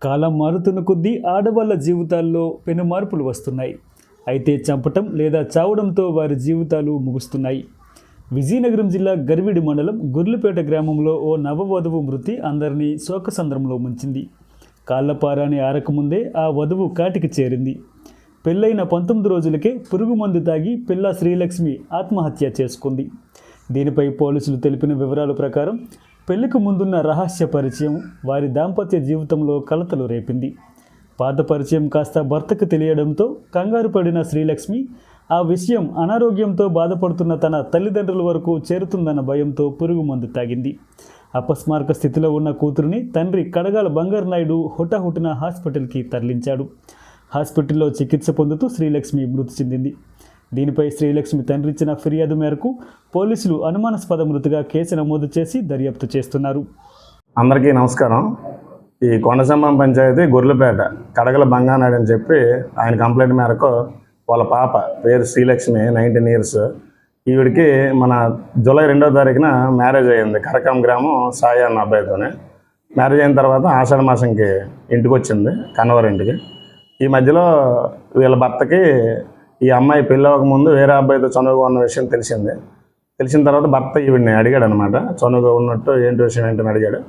కాలం మారుతున్న కొద్దీ ఆడవాళ్ళ జీవితాల్లో పెను మార్పులు వస్తున్నాయి. అయితే చంపటం లేదా చావడంతో వారి జీవితాలు ముగుస్తున్నాయి. విజయనగరం జిల్లా గర్విడి మండలం గుర్లుపేట గ్రామంలో ఓ నవవధువు మృతి అందరినీ శోకసంద్రంలో ముంచింది. కాళ్లపారాని ఆరకముందే ఆ వధువు కాటికి చేరింది. పెళ్ళైన 19 రోజులకే పురుగు మందు తాగి పిల్ల శ్రీలక్ష్మి ఆత్మహత్య చేసుకుంది. దీనిపై పోలీసులు తెలిపిన వివరాల ప్రకారం పెళ్లికి ముందున్న రహస్య పరిచయం వారి దాంపత్య జీవితంలో కలతలు రేపింది. పాత పరిచయం కాస్త భర్తకు తెలియడంతో కంగారు పడిన శ్రీలక్ష్మి ఆ విషయం అనారోగ్యంతో బాధపడుతున్న తన తల్లిదండ్రుల వరకు చేరుతుందన్న భయంతో పురుగు మందు తాగింది. అపస్మారక స్థితిలో ఉన్న కూతురిని తండ్రి కడగాల బంగారు నాయుడు హుటాహుటిన హాస్పిటల్కి తరలించాడు. హాస్పిటల్లో చికిత్స పొందుతూ శ్రీలక్ష్మి మృతి చెందింది. దీనిపై శ్రీలక్ష్మి తండ్రి ఇచ్చిన ఫిర్యాదు మేరకు పోలీసులు అనుమానాస్పద మృతిగా కేసు నమోదు చేసి దర్యాప్తు చేస్తున్నారు. అందరికీ నమస్కారం. ఈ కొండసంబం పంచాయతీ గుర్లుపేట కడగల బంగానాయుడు అని చెప్పి ఆయన కంప్లైంట్ మేరకు వాళ్ళ పాప పేరు శ్రీలక్ష్మి 19 ఇయర్స్. ఈవిడికి మన జూలై 2వ తారీఖున మ్యారేజ్ అయ్యింది. కరకం గ్రామం సాయి అన్న అబ్బాయితోనే. మ్యారేజ్ అయిన తర్వాత ఆషాఢ మాసంకి ఇంటికి వచ్చింది, కన్నవారి ఇంటికి. ఈ మధ్యలో వీళ్ళ భర్తకి ఈ అమ్మాయి పెళ్ళి అవ్వకముందు వేరే అబ్బాయితో చనువుగా ఉన్న విషయం తెలిసింది. తెలిసిన తర్వాత భర్త ఈవిడిని అడిగాడు అనమాట, చనువుగా ఉన్నట్టు ఏంటి విషయం ఏంటని అడిగాడు.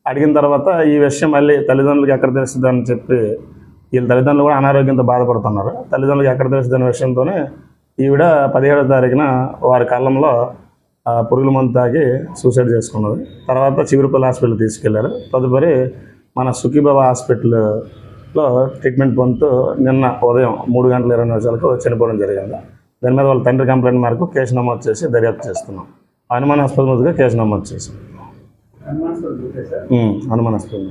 అడిగిన తర్వాత ఈ విషయం మళ్ళీ తల్లిదండ్రులకి ఎక్కడ తెలుస్తుంది అని చెప్పి వీళ్ళ తల్లిదండ్రులు కూడా అనారోగ్యంతో బాధపడుతున్నారు. తల్లిదండ్రులకి ఎక్కడ తెలుస్తుంది అనే విషయంతోనే ఈవిడ 17వ తారీఖున వారి కళ్ళంలో పురుగుల మందు తాగి సూసైడ్ చేసుకున్నది. తర్వాత చిగురుపల్లి హాస్పిటల్ తీసుకెళ్లారు. తదుపరి మన సుఖీబాబా హాస్పిటల్లో ట్రీట్మెంట్ పొందుతూ నిన్న ఉదయం 3:20 చనిపోవడం జరిగింది. దాని మీద వాళ్ళ తండ్రి కంప్లైంట్ మేరకు కేసు నమోదు చేసి దర్యాప్తు చేస్తున్నాం. అనుమానాస్పదంగా కేసు నమోదు చేసాం. అనుమానాస్పదం